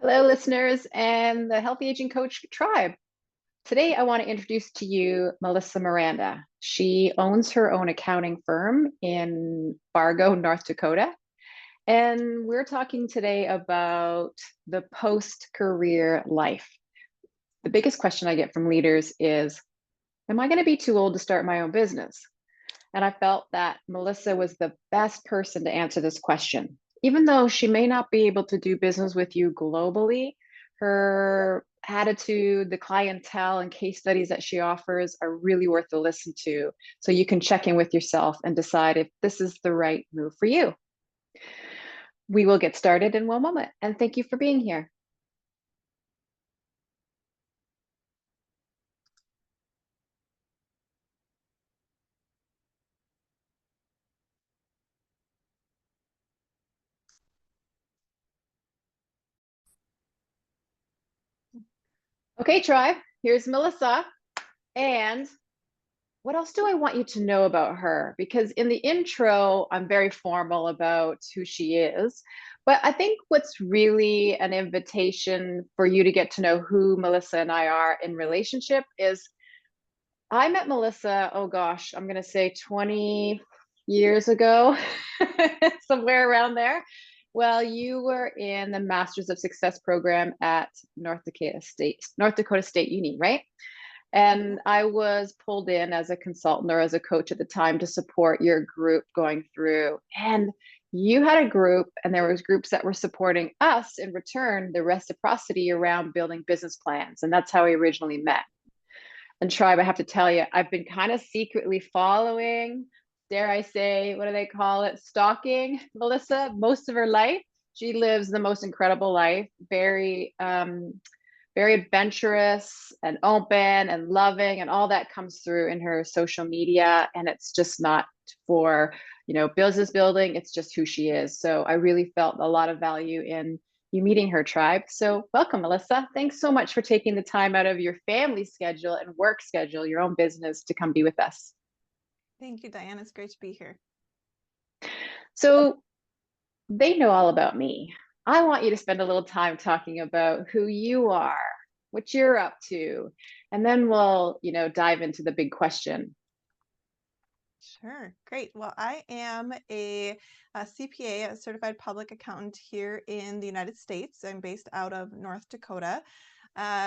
Hello, listeners and the Healthy Aging Coach tribe. Today, I want to introduce to you Melissa Miranda. She owns her own accounting firm in Fargo, North Dakota. And we're talking today about the post career life. The biggest question I get from leaders is, am I going to be too old to start my own business? And I felt that Melissa was the best person to answer this question. Even though she may not be able to do business with you globally, her attitude, the clientele, and case studies that she offers are really worth a listen to. So you can check in with yourself and decide if this is the right move for you. We will get started in one moment. And thank you for being here. Okay, tribe, here's Melissa. And what else do I want you to know about her? Because in the intro, I'm very formal about who she is. But I think what's really an invitation for you to get to know who Melissa and I are in relationship is I met Melissa, oh gosh, I'm going to say 20 years ago, somewhere around there. Well, you were in the Masters of Success program at North Dakota State Uni, right? And I was pulled in as a consultant or as a coach at the time to support your group going through. And you had a group, and there was groups that were supporting us in return, the reciprocity around building business plans. And that's how we originally met. And tribe, I have to tell you, I've been kind of secretly following, dare I say, what do they call it? Stalking Melissa most of her life. She lives the most incredible life, very adventurous and open and loving, and all that comes through in her social media. And it's just not for, business building. It's just who she is. So I really felt a lot of value in you meeting her, tribe. So welcome, Melissa. Thanks so much for taking the time out of your family schedule and work schedule, your own business, to come be with us. Thank you, Diane. It's great to be here. So they know all about me. I want you to spend a little time talking about who you are, what you're up to, and then we'll, dive into the big question. Sure. Great. Well, I am a CPA, a certified public accountant here in the United States. I'm based out of North Dakota.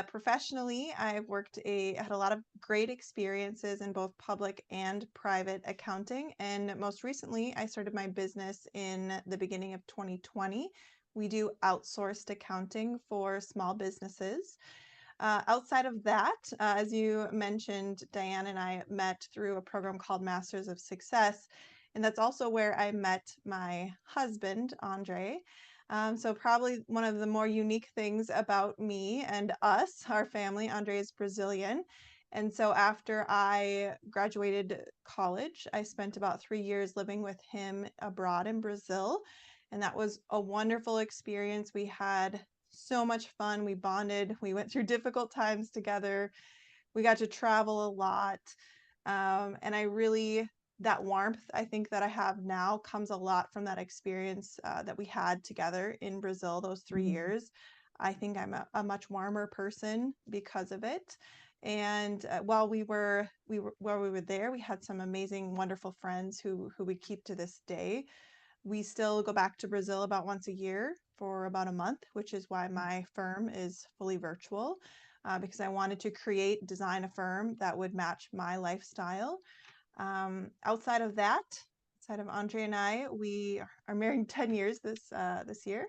Professionally, I've had a lot of great experiences in both public and private accounting. And most recently, I started my business in the beginning of 2020. We do outsourced accounting for small businesses. Outside of that, as you mentioned, Diane and I met through a program called Masters of Success, and that's also where I met my husband, Andre. So probably one of the more unique things about me and us, our family, Andre is Brazilian. And so after I graduated college, I spent about 3 years living with him abroad in Brazil. And that was a wonderful experience. We had so much fun. We bonded. We went through difficult times together. We got to travel a lot. And that warmth I think that I have now comes a lot from that experience that we had together in Brazil those 3 years. I think I'm a much warmer person because of it. And while while we were there, we had some amazing, wonderful friends who we keep to this day. We still go back to Brazil about once a year for about a month, which is why my firm is fully virtual, because I wanted to design a firm that would match my lifestyle. Outside of that, outside of Andre and I, we are married 10 years this year.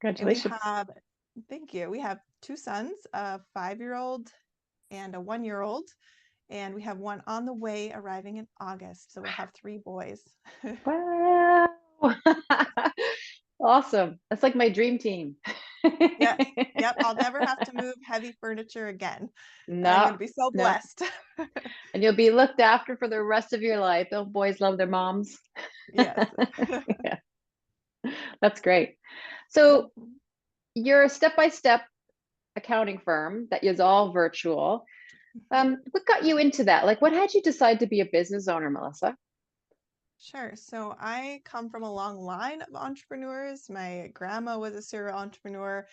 And Congratulations. thank you, we have two sons, a 5-year-old and a 1-year-old. And we have one on the way arriving in August. So we'll have 3 boys. Wow. Awesome. That's like my dream team. Yes. Yep. I'll never have to move heavy furniture again. I'm going No, to be so no. blessed. And you'll be looked after for the rest of your life. Those boys love their moms. Yes. Yeah, that's great. So you're a step-by-step accounting firm that is all virtual. What got you into that? Like, what had you decide to be a business owner, Melissa? Sure. So I come from a long line of entrepreneurs. My grandma was a serial entrepreneur,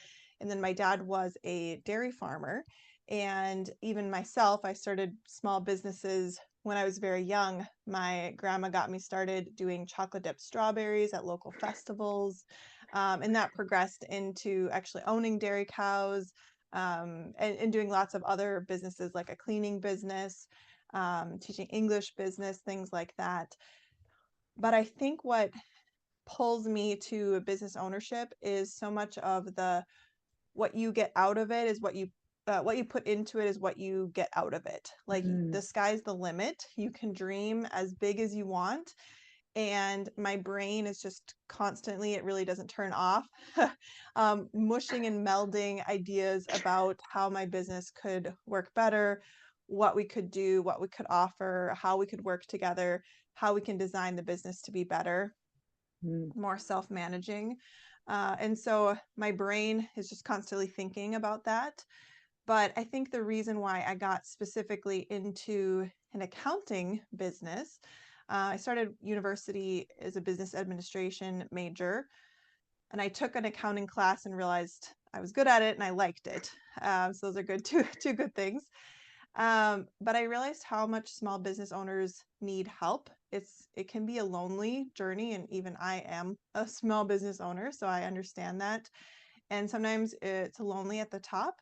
And then my dad was a dairy farmer. And even myself, I started small businesses when I was very young. My grandma got me started doing chocolate dipped strawberries at local festivals. And that progressed into actually owning dairy cows, and doing lots of other businesses like a cleaning business, teaching English business, things like that. But I think what pulls me to business ownership is so much of the what you get out of it is what you put into it is what you get out of it. Like Mm, the sky's the limit. You can dream as big as you want. And my brain is just constantly, it really doesn't turn off, mushing and melding ideas about how my business could work better, what we could do, what we could offer, how we could work together, how we can design the business to be better, mm, more self-managing. And so my brain is just constantly thinking about that. But I think the reason why I got specifically into an accounting business, I started university as a business administration major, and I took an accounting class and realized I was good at it and I liked it. So those are good two good things. But I realized how much small business owners need help. It can be a lonely journey, and even I am a small business owner, so I understand that. And sometimes it's lonely at the top.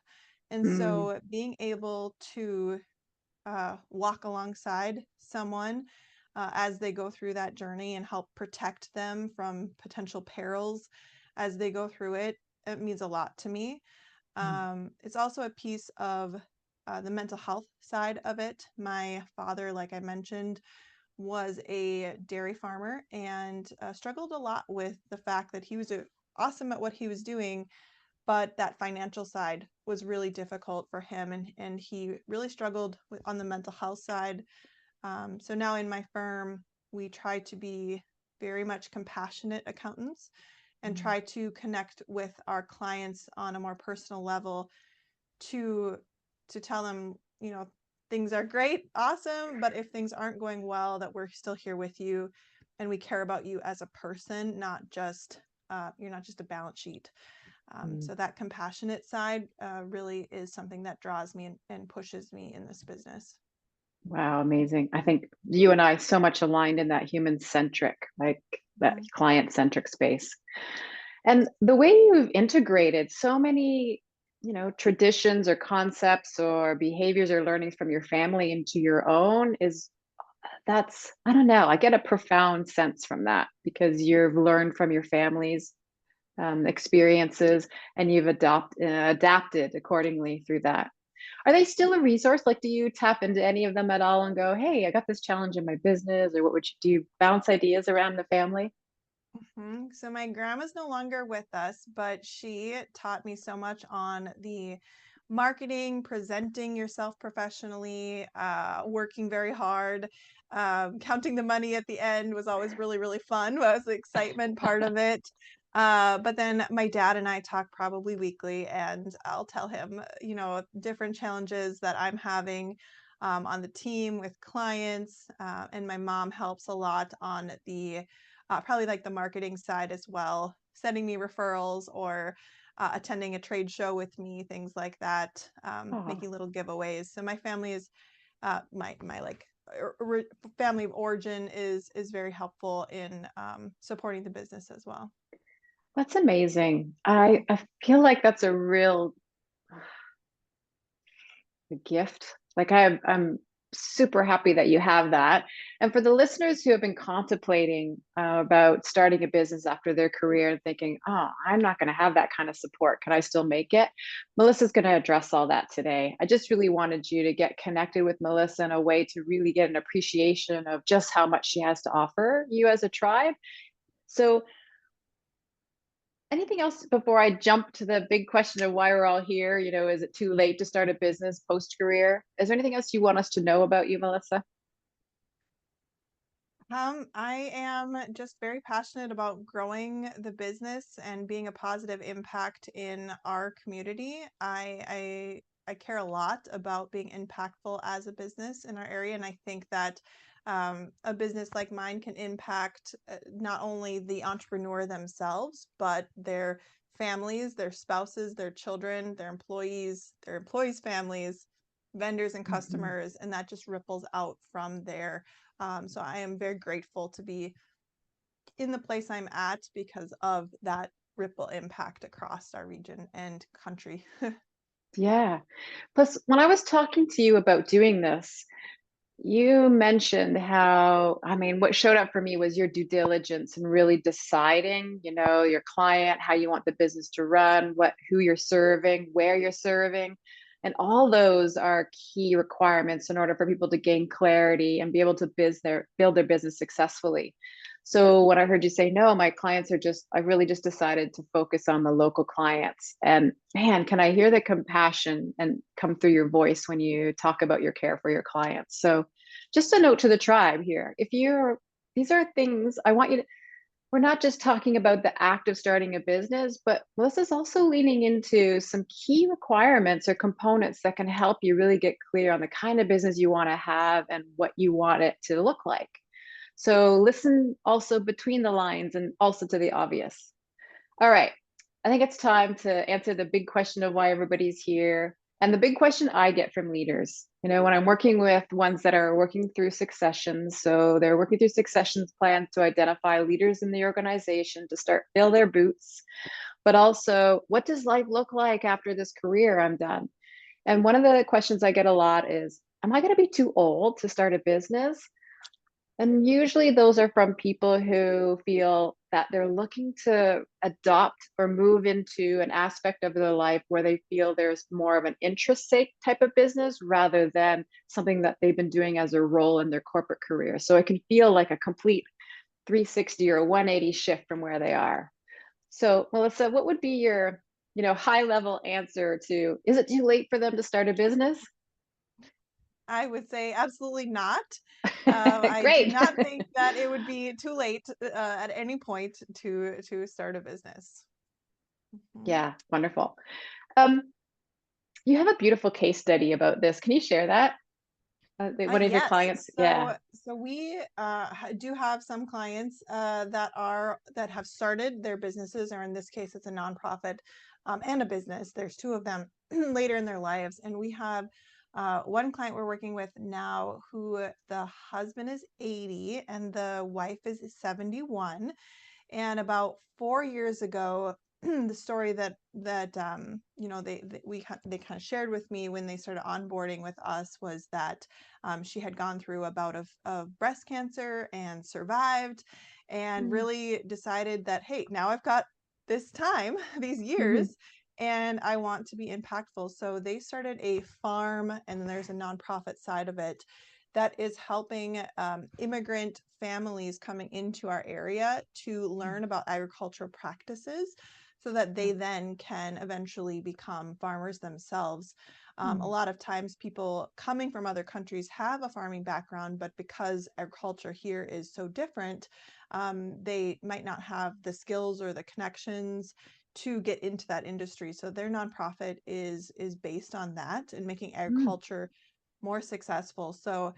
And mm, so being able to walk alongside someone as they go through that journey and help protect them from potential perils as they go through it, it means a lot to me. mm. It's also a piece of the mental health side of it. My father, like I mentioned, was a dairy farmer and struggled a lot with the fact that he was awesome at what he was doing, but that financial side was really difficult for him, and he really struggled on the mental health side. So now in my firm, we try to be very much compassionate accountants and Mm. try to connect with our clients on a more personal level to tell them, things are great, awesome, but if things aren't going well, that we're still here with you and we care about you as a person, not just you're not just a balance sheet. Mm. So that compassionate side really is something that draws me and pushes me in this business. Wow, amazing. I think you and I so much aligned in that human centric, like that Mhm. client centric space. And the way you've integrated so many, traditions or concepts or behaviors or learnings from your family into your own is that's, I don't know, I get a profound sense from that because you've learned from your family's experiences and you've adapted accordingly through that. Are they still a resource? Like, do you tap into any of them at all and go, hey, I got this challenge in my business, or what would you do? You bounce ideas around the family? So my grandma's no longer with us, but she taught me so much on the marketing, presenting yourself professionally, working very hard. Counting the money at the end was always really, really fun. Was the excitement part of it. But then my dad and I talk probably weekly, and I'll tell him, different challenges that I'm having on the team with clients. And my mom helps a lot on the probably like the marketing side as well, sending me referrals or attending a trade show with me, things like that, Oh, making little giveaways. So my family is my like family of origin is very helpful in supporting the business as well. that's amazing. I feel like that's a real gift. Like I'm super happy that you have that. And for the listeners who have been contemplating about starting a business after their career and thinking, oh, I'm not going to have that kind of support. Can I still make it? Melissa's going to address all that today. I just really wanted you to get connected with Melissa in a way to really get an appreciation of just how much she has to offer you as a tribe. So anything else before I jump to the big question of why we're all here? Is it too late to start a business post career? Is there anything else you want us to know about you, Melissa? I am just very passionate about growing the business and being a positive impact in our community. I care a lot about being impactful as a business in our area, and I think that a business like mine can impact not only the entrepreneur themselves, but their families, their spouses, their children, their employees' families, vendors and Mhm. customers, and that just ripples out from there. So I am very grateful to be in the place I'm at because of that ripple impact across our region and country. Yeah. Plus, when I was talking to you about doing this, you mentioned how, I mean, what showed up for me was your due diligence and really deciding, your client, how you want the business to run, who you're serving, where you're serving. And all those are key requirements in order for people to gain clarity and be able to build their business successfully. So when I heard you say, no, my clients are I really just decided to focus on the local clients. And man, can I hear the compassion and come through your voice when you talk about your care for your clients? So just a note to the tribe here. These are things I want you to, we're not just talking about the act of starting a business, but Melissa's also leaning into some key requirements or components that can help you really get clear on the kind of business you want to have and what you want it to look like. So listen also between the lines and also to the obvious. All right. I think it's time to answer the big question of why everybody's here. And the big question I get from leaders, when I'm working with ones that are working through successions. So they're working through successions plans to identify leaders in the organization to start fill their boots, but also what does life look like after this career I'm done? And one of the questions I get a lot is, am I going to be too old to start a business? And usually those are from people who feel that they're looking to adopt or move into an aspect of their life where they feel there's more of an interest sake type of business rather than something that they've been doing as a role in their corporate career. So it can feel like a complete 360 or 180 shift from where they are. So Melissa, what would be your, high level answer to, is it too late for them to start a business? I would say absolutely not. I do Great. not think that it would be too late at any point to start a business. Mhm. Yeah, wonderful. Um, You have a beautiful case study about this. Can you share that? One of your Yes. clients? Yeah. So we do have some clients that have started their businesses, or in this case, it's a nonprofit and a business. There's two of them later in their lives, and we have one client we're working with now who the husband is 80 and the wife is 71. And about 4 years ago, the story they kind of shared with me when they started onboarding with us was that she had gone through a bout of breast cancer and survived, and Mm. really decided that, hey, now I've got this time, these Mhm. years, and I want to be impactful. So they started a farm, and then there's a nonprofit side of it that is helping immigrant families coming into our area to learn about agricultural practices so that they then can eventually become farmers themselves. A Mm. lot of times, people coming from other countries have a farming background, but because agriculture here is so different, they might not have the skills or the connections to get into that industry. So their nonprofit is based on that and making Mm. agriculture more successful. So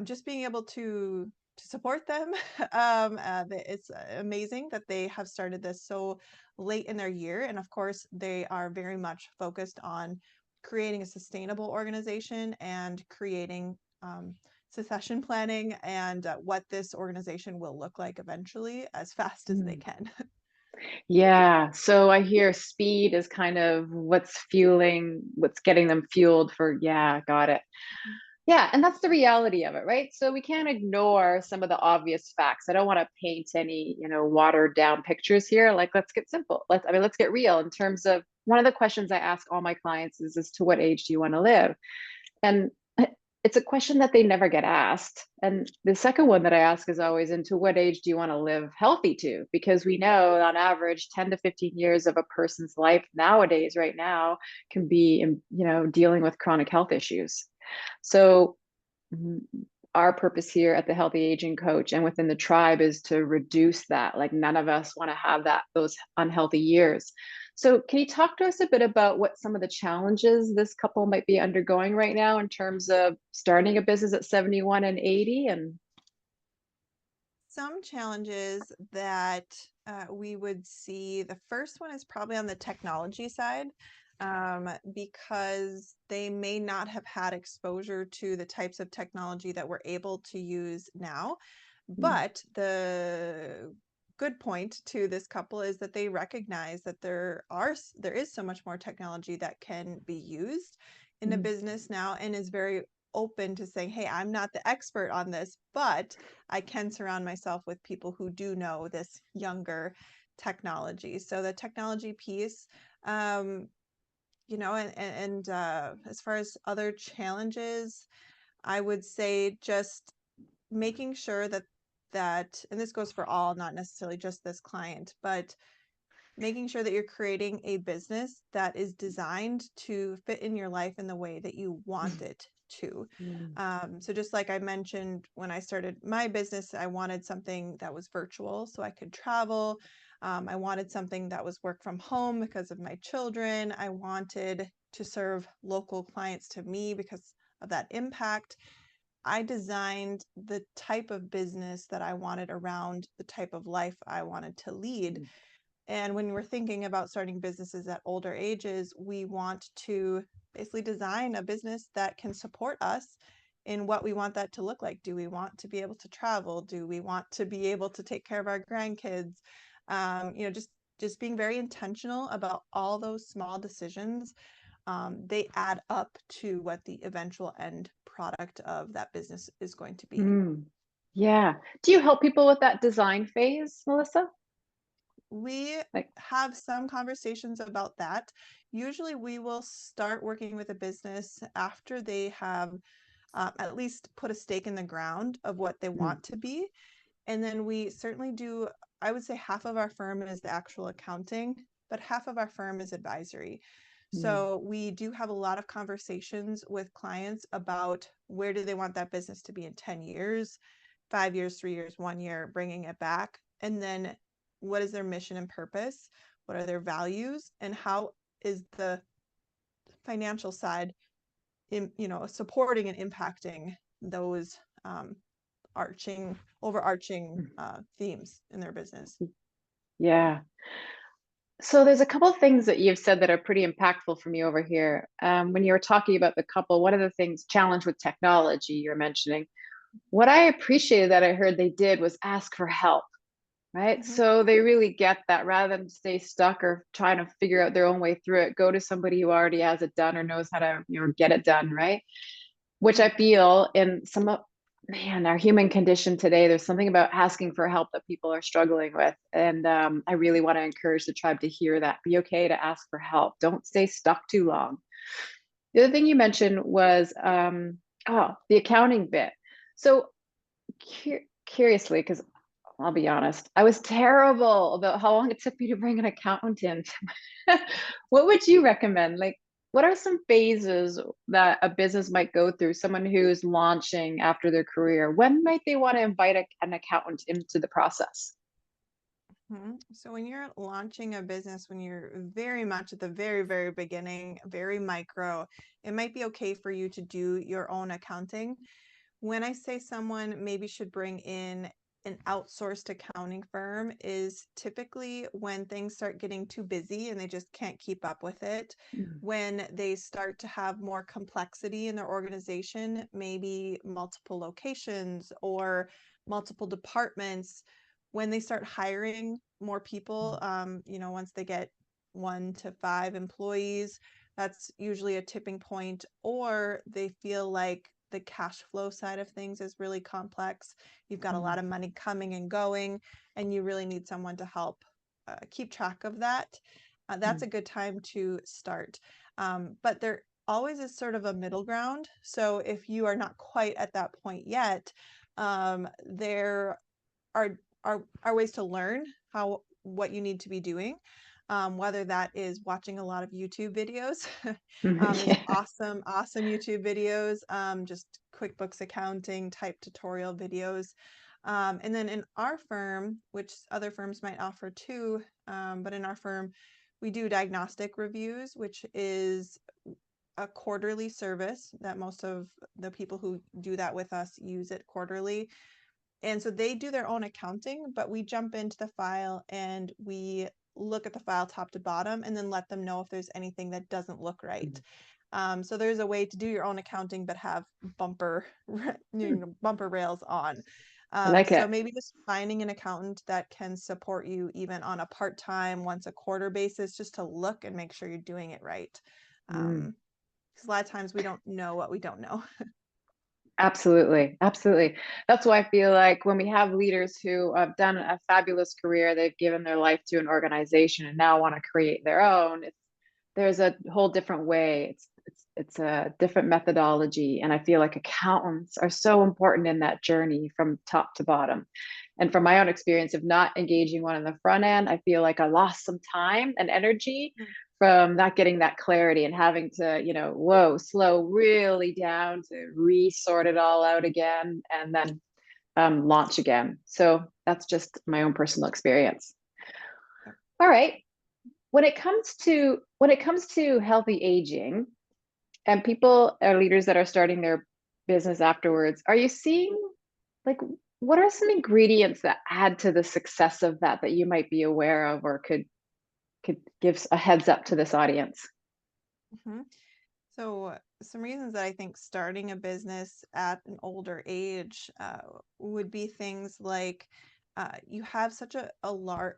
just being able to support them, it's amazing that they have started this so late in their year. And of course, they are very much focused on creating a sustainable organization and creating succession planning and what this organization will look like eventually as fast as they Mm. can. Yeah. So I hear speed is kind of what's getting them fueled for, yeah, got it. Yeah, and that's the reality of it, right? So we can't ignore some of the obvious facts. I don't want to paint any, watered down pictures here. Like, let's get simple. Let's get real in terms of one of the questions I ask all my clients is, as to what age do you want to live? And it's a question that they never get asked. And the second one that I ask is always, and to what age do you want to live healthy to? Because we know on average 10 to 15 years of a person's life nowadays, right now, can be, dealing with chronic health issues. So our purpose here at the Healthy Aging Coach and within the tribe is to reduce that. Like none of us want to have those unhealthy years. So can you talk to us a bit about what some of the challenges this couple might be undergoing right now in terms of starting a business at 71 and 80? And Some challenges that we would see, the first one is probably on the technology side, because they may not have had exposure to the types of technology that we're able to use now. Mm, But the good point to this couple is that they recognize that there is so much more technology that can be used in a mm, business now, and is very open to saying, hey, I'm not the expert on this, but I can surround myself with people who do know this younger technology. So the technology piece, um, as far as other challenges, I would say just making sure that, and this goes for all, not necessarily just this client, but making sure that you're creating a business that is designed to fit in your life in the way that you want it to. mm, So just like I mentioned, when I started my business, I wanted something that was virtual so I could travel. I wanted something that was work from home because of my children. I wanted to serve local clients to me because of that impact. I designed the type of business that I wanted around the type of life I wanted to lead. mm, And when we're thinking about starting businesses at older ages, we want to basically design a business that can support us in what we want that to look like. Do we want to be able to travel? Do we want to be able to take care of our grandkids? Just being very intentional about all those small decisions. They add up to what the eventual end product of that business is going to be. mm. Yeah. Do you help people with that design phase, Melissa? We Like, have some conversations about that. Usually, we will start working with a business after they have at least put a stake in the ground of what they mm, want to be. And then we certainly do, I would say half of our firm is the actual accounting, but half of our firm is advisory. mm, So we do have a lot of conversations with clients about where do they want that business to be in 10 years, 5 years, 3 years, 1 year, bringing it back. And then what is their mission and purpose? What are their values? And how is the financial side supporting and impacting those overarching mm. themes in their business. Yeah. So there's a couple of things that you've said that are pretty impactful for me over here. When you were talking about the couple, one of the things, challenge with technology, you're mentioning, what I appreciated that I heard they did was ask for help, right? Mhm. So they really get that rather than stay stuck or trying to figure out their own way through it, go to somebody who already has it done or knows how to, get it done, right? Which I feel in some of, man, our human condition today, there's something about asking for help that people are struggling with. And I really want to encourage the tribe to hear that. Be okay to ask for help. Don't stay stuck too long. The other thing you mentioned was, the accounting bit. So curiously, because I'll be honest, I was terrible about how long it took me to bring an accountant. What would you recommend? Like, what are some phases that a business might go through? Someone who's launching after their career, when might they want to invite an accountant into the process? So when you're launching a business, when you're very much at the very, very beginning, very micro, it might be okay for you to do your own accounting. When I say someone maybe should bring in an outsourced accounting firm is typically when things start getting too busy and they just can't keep up with it. Mm, When they start to have more complexity in their organization, maybe multiple locations or multiple departments, when they start hiring more people, once they get 1 to 5 employees, that's usually a tipping point, or they feel like the cash flow side of things is really complex. You've got a mm, lot of money coming and going, and you really need someone to help keep track of that. That's mm, a good time to start. But there always is sort of a middle ground. So if you are not quite at that point yet, there are ways to learn what you need to be doing. Whether that is watching a lot of YouTube videos. There's mm. awesome YouTube videos, just QuickBooks accounting type tutorial videos. And then in our firm, which other firms might offer too, but in our firm, we do diagnostic reviews, which is a quarterly service that most of the people who do that with us use it quarterly. And so they do their own accounting, but we jump into the file and we look at the file top to bottom and then let them know if there's anything that doesn't look right. So there's a way to do your own accounting, but have bumper rails on. I like So it. maybe just finding an accountant that can support you even on a part-time, once a quarter basis, just to look and make sure you're doing it right. Mm. Because a lot of times we don't know what we don't know. Absolutely. Absolutely. That's why I feel like when we have leaders who have done a fabulous career, they've given their life to an organization and now want to create their own, there's a whole different way. It's a different methodology. And I feel like accountants are so important in that journey from top to bottom. And from my own experience of not engaging one in the front end, I feel like I lost some time and energy from not getting that clarity and having to, whoa, slow really down to resort it all out again and then launch again. So that's just my own personal experience. Yep. All right. When it comes to healthy aging and people or leaders that are starting their business afterwards, are you seeing like what are some ingredients that add to the success of that you might be aware of or could give a heads up to this audience? Mhm. So, some reasons that I think starting a business at an older age would be things like you have such a large,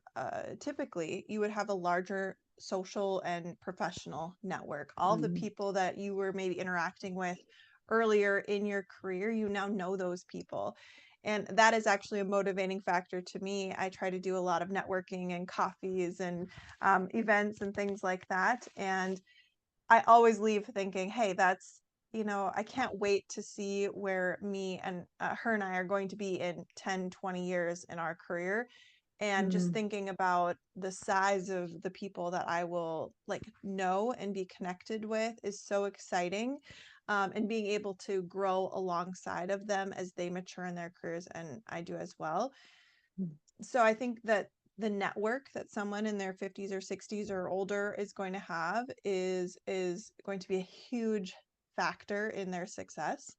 typically, you would have a larger social and professional network. All of the Mm, people that you were maybe interacting with earlier in your career, you now know those people. And that is actually a motivating factor to me. I try to do a lot of networking and coffees and events and things like that. And I always leave thinking, hey, I can't wait to see where me and her and I are going to be in 10, 20 years in our career. And just mm, thinking about the size of the people that I will know and be connected with is so exciting. And being able to grow alongside of them as they mature in their careers, and I do as well. mm, So I think that the network that someone in their 50s or 60s or older is going to have is going to be a huge factor in their success.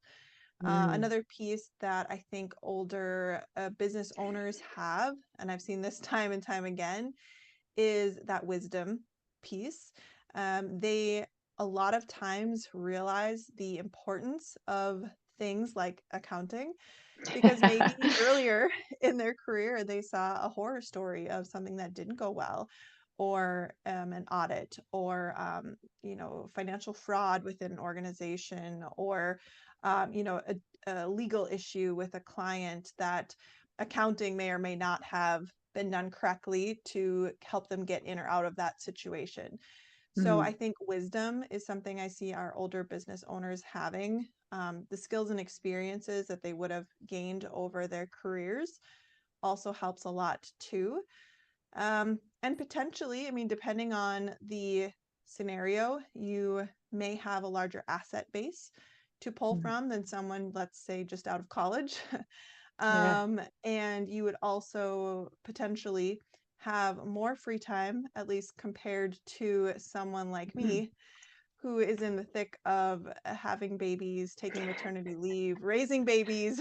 mm, Another piece that I think older business owners have, and I've seen this time and time again, is that wisdom piece. They a lot of times realize the importance of things like accounting because maybe earlier in their career they saw a horror story of something that didn't go well, or an audit, or financial fraud within an organization, or a legal issue with a client that accounting may or may not have been done correctly to help them get in or out of that situation. So I mm, think wisdom is something I see our older business owners having. The skills and experiences that they would have gained over their careers also helps a lot too. And potentially, I mean, depending on the scenario, you may have a larger asset base to pull mm. from than someone, let's say, just out of college. Yeah. And you would also potentially have more free time, at least compared to someone like Mm. me, who is in the thick of having babies, taking maternity leave, raising babies.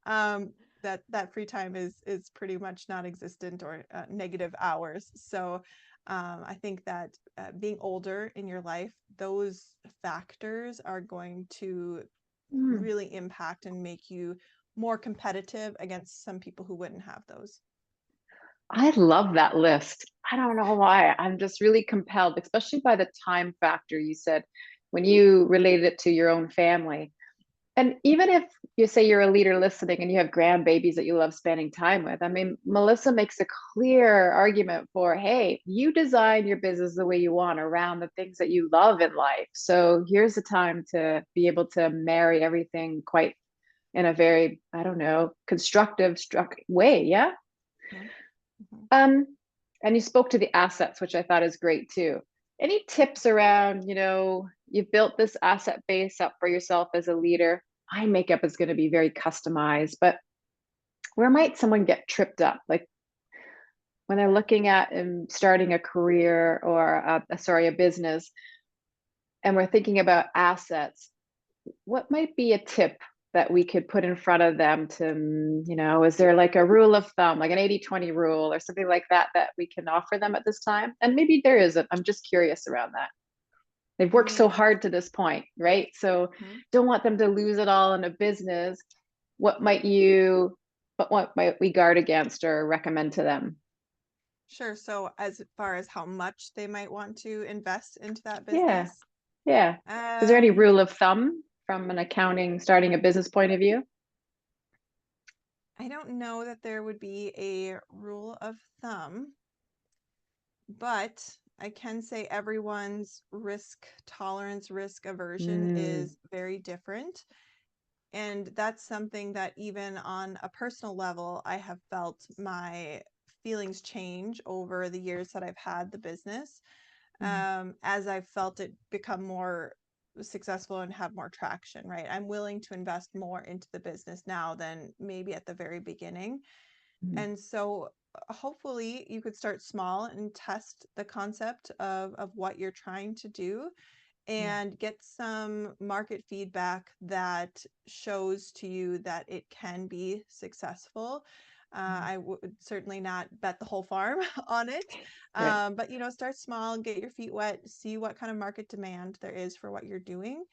um, that free time is pretty much non-existent, or negative hours. So I think that being older in your life, those factors are going to Mm. really impact and make you more competitive against some people who wouldn't have those. I love that list. I don't know why. I'm just really compelled, especially by the time factor you said when you related it to your own family. And even if you say you're a leader listening and you have grandbabies that you love spending time with, I mean, Melissa makes a clear argument for, hey, you design your business the way you want around the things that you love in life. So here's the time to be able to marry everything quite in a very, I don't know, constructive way. Yeah. Mhm. Mhm. Um, and you spoke to the assets, which I thought is great too. Any tips around, you've built this asset base up for yourself as a leader. Eye makeup is going to be very customized, but where might someone get tripped up? Like when they're looking at and starting a career or a business, and we're thinking about assets, what might be a tip that we could put in front of them to, is there like a rule of thumb, like an 80-20 rule or something like that, that we can offer them at this time? And maybe there isn't. I'm just curious around that. They've I worked so mean, hard to this point, right? So mhm. don't want them to lose it all in a business. What might you, but what might we guard against or recommend to them? Sure. So as far as how much they might want to invest into that Yeah. business, Yeah. Is there any um, rule of thumb from an accounting, starting a business point of view? I don't know that there would be a rule of thumb, but I can say everyone's risk tolerance, risk aversion Mm, is very different. And that's something that even on a personal level, I have felt my feelings change over the years that I've had the business, mm, as I've felt it become more successful and have more traction, right? I'm willing to invest more into the business now than maybe at the very beginning. mm, And so hopefully you could start small and test the concept of what you're trying to do yeah. and get some market feedback that shows to you that it can be successful. Mm, I would certainly not bet the whole farm on it, right. but start small, get your feet wet, see what kind of market demand there is for what you're doing.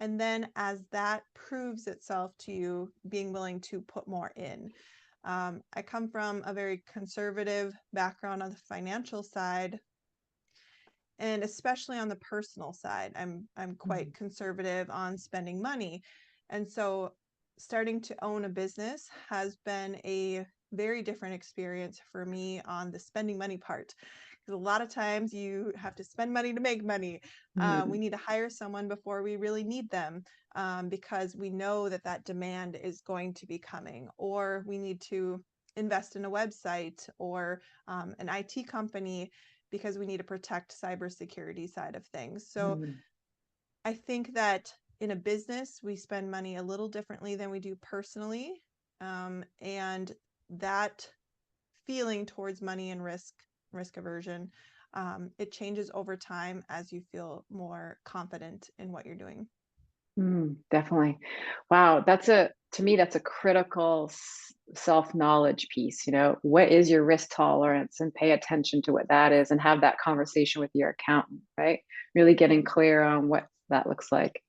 And then as that proves itself to you, being willing to put more in. I come from a very conservative background on the financial side, and especially on the personal side, I'm Mm, quite conservative on spending money. And so starting to own a business has been a very different experience for me on the spending money part. Because a lot of times you have to spend money to make money. We mm, need to hire someone before we really need them, because we know that that demand is going to be coming, or we need to invest in a website or an IT company because we need to protect cybersecurity side of things. So mm, I think that in a business, we spend money a little differently than we do personally. And that feeling towards money and risk aversion, it changes over time as you feel more confident in what you're doing. definitely. Wow, to me, that's a critical self-knowledge piece. What is your risk tolerance, and pay attention to what that is and have that conversation with your accountant, right? Really getting clear on what that looks like.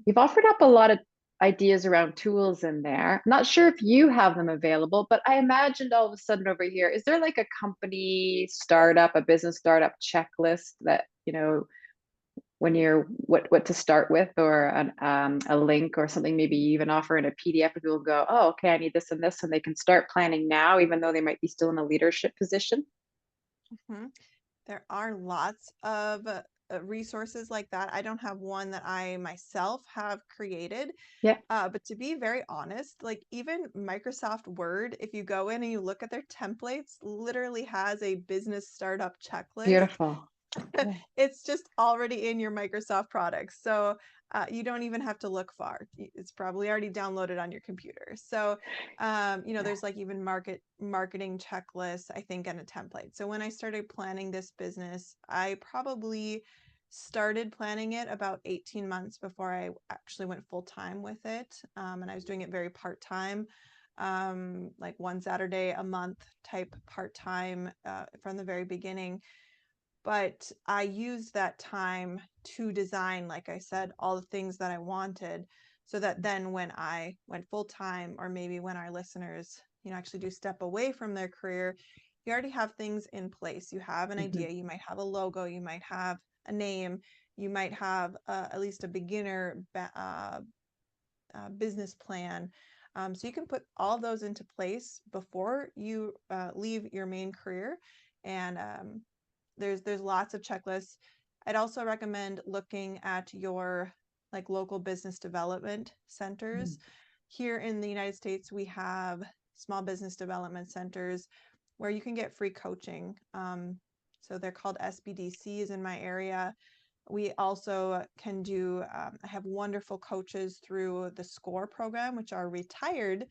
You've offered up a lot of ideas around tools in there. I'm not sure if you have them available, but I imagined all of a sudden over here, is there like a company startup, a business startup checklist that, when you're what to start with, or a link or something, maybe you even offer in a PDF, and people go, oh, okay, I need this and this, and they can start planning now, even though they might be still in a leadership position. Mhm. There are lots of resources like that. I don't have one that I myself have created. Yeah, But to be very honest, like even Microsoft Word, if you go in and you look at their templates, literally has a business startup checklist. beautiful. Yeah, It's just already in your Microsoft products. So you don't even have to look far. It's probably already downloaded on your computer. So, yeah. there's like even marketing checklists, I think, and a template. So when I started planning this business, I probably started planning it about 18 months before I actually went full time with it. And I was doing it very part time, like one Saturday a month type part time, from the very beginning. But I used that time to design, like I said, all the things that I wanted, so that then when I went full time, or maybe when our listeners, actually do step away from their career, you already have things in place. You have an Mhm, idea, you might have a logo, you might have a name, you might have at least a beginner business plan. So you can put all those into place before you leave your main career. And there's lots of checklists. I'd also recommend looking at your like local business development centers. mhm, Here in the United States, we have small business development centers where you can get free coaching. So they're called SBDCs in my area. We also can do, I have wonderful coaches through the SCORE program, which are retired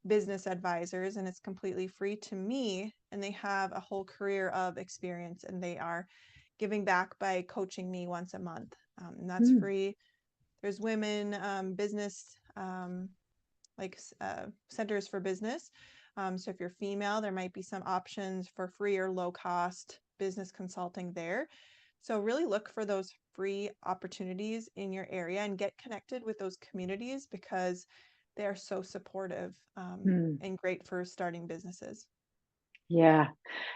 business advisors, and it's completely free to me. And they have a whole career of experience, and they are giving back by coaching me once a month. And that's mm, free. There's women business centers for business. So if you're female, there might be some options for free or low cost business consulting there. So really look for those free opportunities in your area and get connected with those communities because they are so supportive Hmm. and great for starting businesses. Yeah.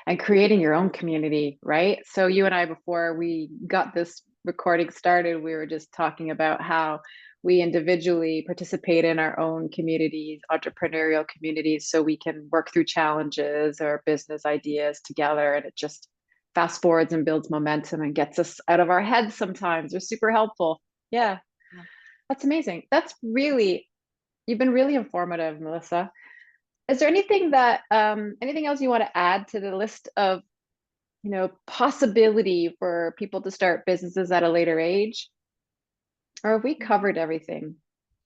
And creating your own community, right? So you and I, before we got this recording started, we were just talking about how we individually participate in our own communities, entrepreneurial communities, so we can work through challenges or business ideas together. And it just fast forwards and builds momentum and gets us out of our heads sometimes. They're super helpful. Yeah, Yeah. that's amazing. You've been really informative, Melissa. Is there anything else you want to add to the list of, possibility for people to start businesses at a later age? Or have we covered everything?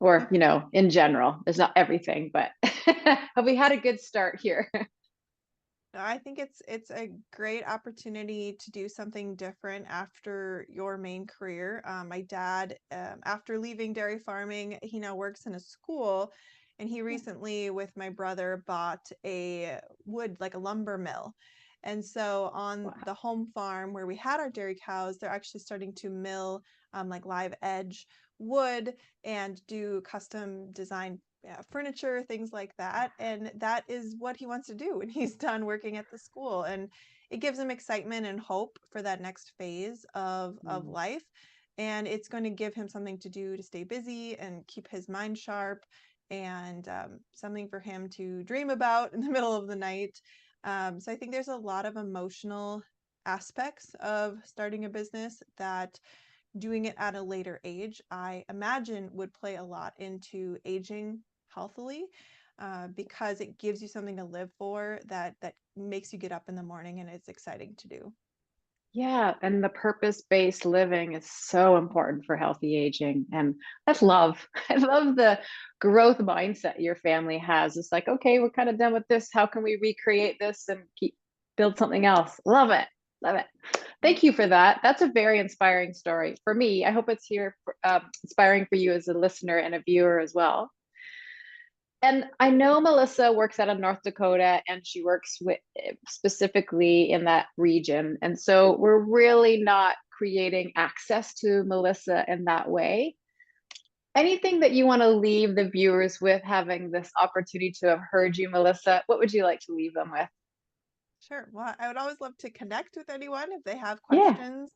Or, in general, there's not everything, but have we had a good start here? No, I think it's a great opportunity to do something different after your main career. My dad, after leaving dairy farming, he now works in a school, and he recently, with my brother, bought a wood like a lumber mill. And so on Wow. the home farm where we had our dairy cows, they're actually starting to mill like live edge wood and do custom design furniture, things like that. And that is what he wants to do when he's done working at the school. And it gives him excitement and hope for that next phase of Mm. life. And it's going to give him something to do to stay busy and keep his mind sharp and something for him to dream about in the middle of the night. So I think there's a lot of emotional aspects of starting a business that doing it at a later age, I imagine would play a lot into aging healthily, because it gives you something to live for that makes you get up in the morning and it's exciting to do. Yeah, and the purpose-based living is so important for healthy aging. And I love, I love the growth mindset your family has. It's like, okay, we're kind of done with this. How can we recreate this and build something else? Love it. Love it. Mm. Thank you for that. That's a very inspiring story for me. I hope it's inspiring for you as a listener and a viewer as well. And I know Melissa works out of North Dakota and she works with specifically in that region. And so we're really not creating access to Melissa in that way. Anything that you want to leave the viewers with having this opportunity to have heard you, Melissa? What would you like to leave them with? Sure. Well, I would always love to connect with anyone if they have Yeah. questions.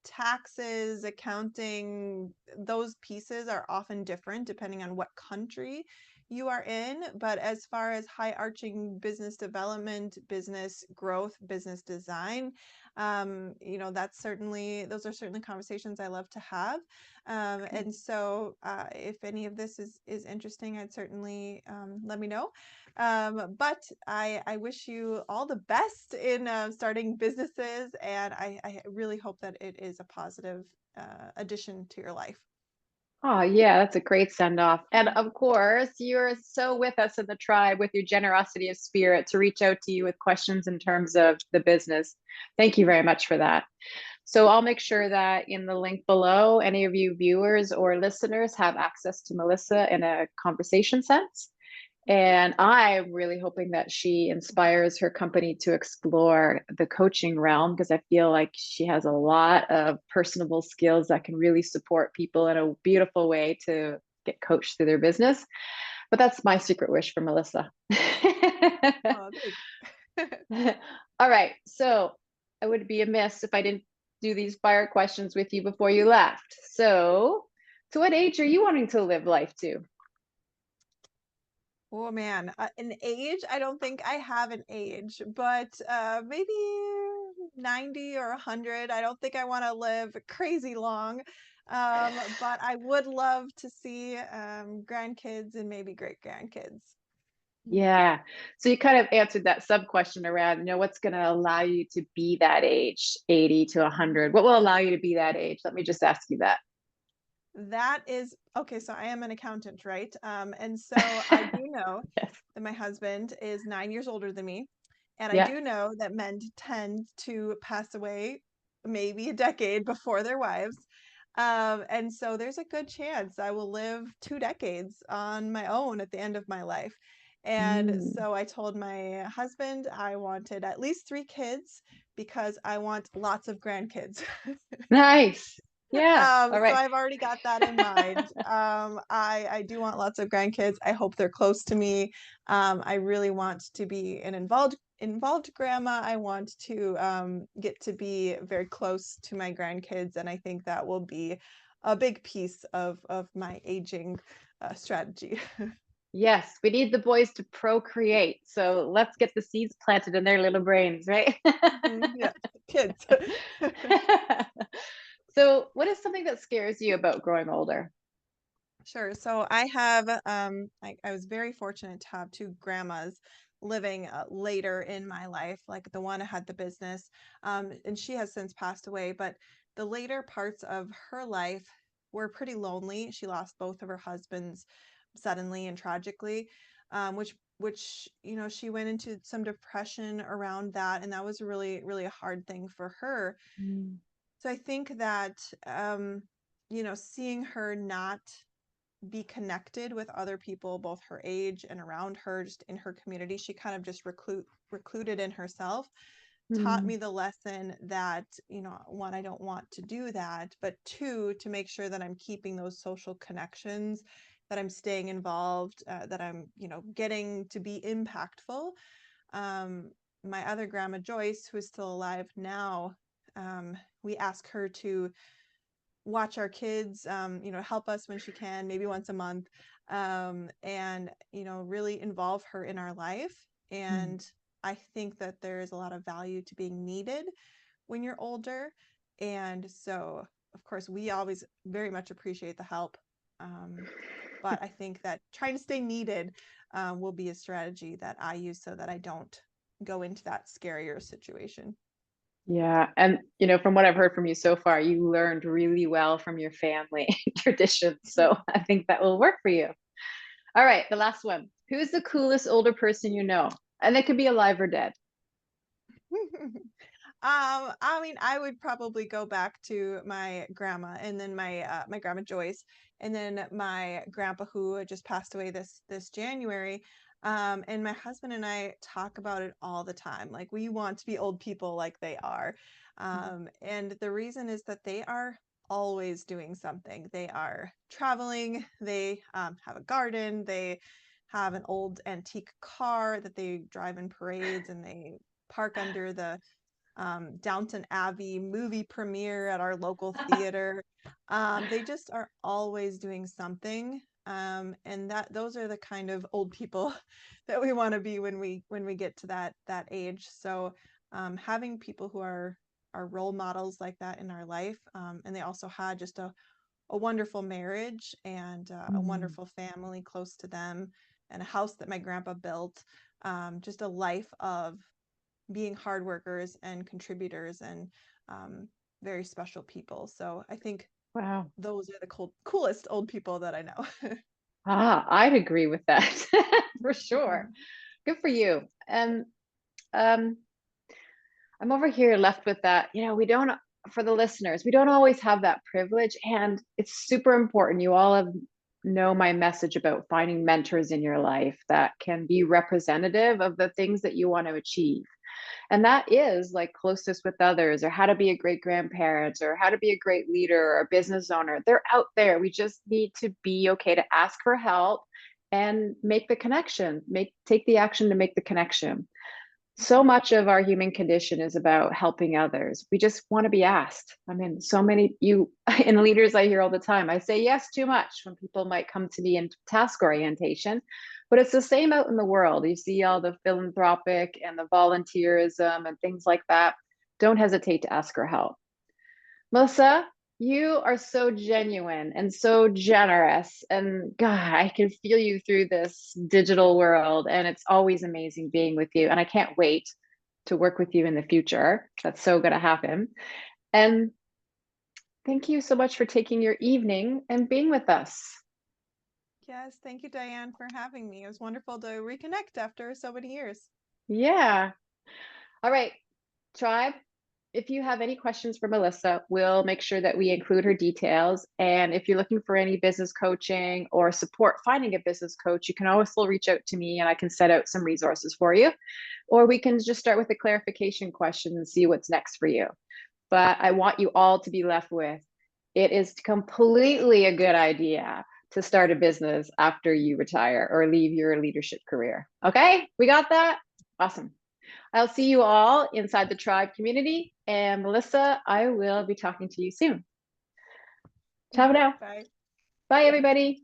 Taxes, accounting, those pieces are often different depending on what country you are in. But as far as high arching business development, business growth, business design, those are certainly conversations I love to have. And so if any of this is interesting, I'd certainly let me know. But I wish you all the best in starting businesses, and I really hope that it is a positive addition to your life. Oh, yeah, that's a great send off. And of course, you're so with us in the tribe with your generosity of spirit to reach out to you with questions in terms of the business. Thank you very much for that. So I'll make sure that in the link below, any of you viewers or listeners have access to Melissa in a conversation sense. And I'm really hoping that she inspires her company to explore the coaching realm because I feel like she has a lot of personable skills that can really support people in a beautiful way to get coached through their business. But that's my secret wish for Melissa. Oh, thanks. All right. So I would be amiss if I didn't do these fire questions with you before you left. So, to what age are you wanting to live life to? Oh man, an age? I don't think I have an age, but maybe 90 or 100. I don't think I want to live crazy long. But I would love to see grandkids and maybe great grandkids. Yeah. So you kind of answered that sub question around, what's going to allow you to be that age, 80 to 100? What will allow you to be that age? Let me just ask you that. That is okay. So I am an accountant, right? And so I do know Yes. that my husband is 9 years older than me. And I Yeah. do know that men tend to pass away maybe a decade before their wives. And so there's a good chance I will live 2 decades on my own at the end of my life. And Mm, so I told my husband I wanted at least 3 kids because I want lots of grandkids. nice. Yeah. All So right. I've already got that in mind. I do want lots of grandkids. I hope they're close to me. I really want to be an involved grandma. I want to get to be very close to my grandkids, and I think that will be a big piece of my aging strategy. Yes, we need the boys to procreate. So let's get the seeds planted in their little brains, right? Mhm, yeah, kids. So, what is something that scares you about growing older? Sure. So I have, I was very fortunate to have two grandmas living later in my life. Like the one had the business, and she has since passed away. But the later parts of her life were pretty lonely. She lost both of her husbands suddenly and tragically, which she went into some depression around that, and that was really a hard thing for her. Mm, So I think that seeing her not be connected with other people, both her age and around her, just in her community. She kind of just recluded in herself, taught mm, me the lesson that, one, I don't want to do that, but two, to make sure that I'm keeping those social connections, that I'm staying involved, that I'm, getting to be impactful. Um, my other grandma, Joyce, who is still alive now, we ask her to watch our kids, help us when she can, maybe once a month, and really involve her in our life. mm. And I think that there is a lot of value to being needed when you're older. And so, of course, we always very much appreciate the help. Um, but I think that trying to stay needed will be a strategy that I use so that I don't go into that scarier situation. Yeah. And, from what I've heard from you so far, you learned really well from your family traditions. So I think that will work for you. All right. The last one. Who's the coolest older person you know? And they could be alive or dead. I mean, I would probably go back to my grandma and then my grandma Joyce and then my grandpa who had just passed away this January. And my husband and I talk about it all the time. Like we want to be old people like they are. Mm. And the reason is that they are always doing something. They are traveling, they have a garden, they have an old antique car that they drive in parades and they park under the Downton Abbey movie premiere at our local theater. They just are always doing something. And that those are the kind of old people that we want to be when we get to that age. So having people who are role models like that in our life, and they also had just a wonderful marriage and a Mm. wonderful family close to them, and a house that my grandpa built. Just a life of being hard workers and contributors and um, very special people. So I think Wow. those are the coolest old people that I know. I'd agree with that for sure. Mhm. Good for you. And um, I'm over here left with that. We don't, for the listeners, we don't always have that privilege. And it's super important. You all know my message about finding mentors in your life that can be representative of the things that you want to achieve. And that is like closeness with others, or how to be a great grandparent, or how to be a great leader or a business owner. They're out there. We just need to be okay to ask for help and make the connection, take the action to make the connection. So Mhm. much of our human condition is about helping others. We just want to be asked. I mean, so many you in leaders I hear all the time. I say yes too much when people might come to me in task orientation, but it's the same out in the world. You see all the philanthropic and the volunteerism and things like that. Don't hesitate to ask for help. Melissa, you are so genuine and so generous. And God, I can feel you through this digital world. And it's always amazing being with you. And I can't wait to work with you in the future. That's so going to happen. And thank you so much for taking your evening and being with us. Yes, thank you, Diane, for having me. It was wonderful to reconnect after so many years. Yeah. All right, tribe. if you have any questions for Melissa, we'll make sure that we include her details. And if you're looking for any business coaching or support finding a business coach, you can always still reach out to me and I can set out some resources for you. Or we can just start with a clarification question and see what's next for you. But I want you all to be left with, it is completely a good idea to start a business after you retire or leave your leadership career. Okay, we got that? Awesome. I'll see you all inside the tribe community. And Melissa, I will be talking to you soon. Ciao now. Bye. Bye, everybody.